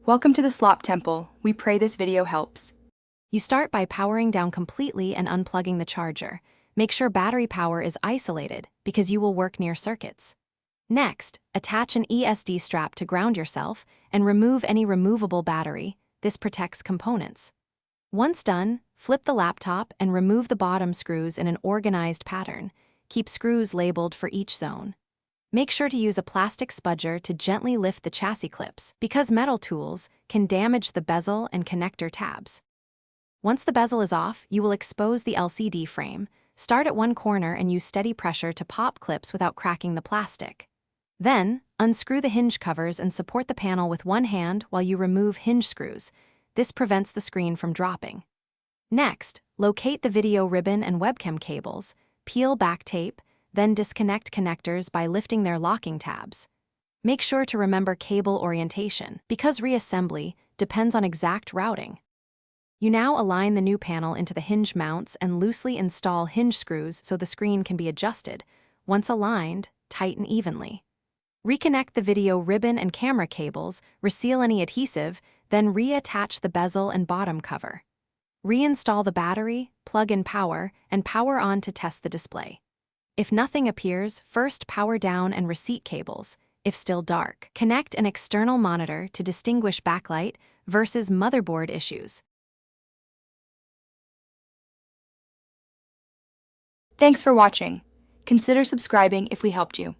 Welcome to the Slop Temple. We pray this video helps. You start by powering down completely and unplugging the charger. Make sure battery power is isolated because you will work near circuits. Next, attach an ESD strap to ground yourself and remove any removable battery. This protects components. Once done, flip the laptop and remove the bottom screws in an organized pattern. Keep screws labeled for each zone. Make sure to use a plastic spudger to gently lift the chassis clips, because metal tools can damage the bezel and connector tabs. Once the bezel is off, you will expose the LCD frame. Start at one corner and use steady pressure to pop clips without cracking the plastic. Then, unscrew the hinge covers and support the panel with one hand while you remove hinge screws. This prevents the screen from dropping. Next, locate the video ribbon and webcam cables, peel back tape, then disconnect connectors by lifting their locking tabs. Make sure to remember cable orientation, because reassembly depends on exact routing. You now align the new panel into the hinge mounts and loosely install hinge screws so the screen can be adjusted. Once aligned, tighten evenly. Reconnect the video ribbon and camera cables, reseal any adhesive, then reattach the bezel and bottom cover. Reinstall the battery, plug in power, and power on to test the display. If nothing appears, first power down and receipt cables. If still dark, connect an external monitor to distinguish backlight versus motherboard issues. Thanks for watching. Consider subscribing if we helped you.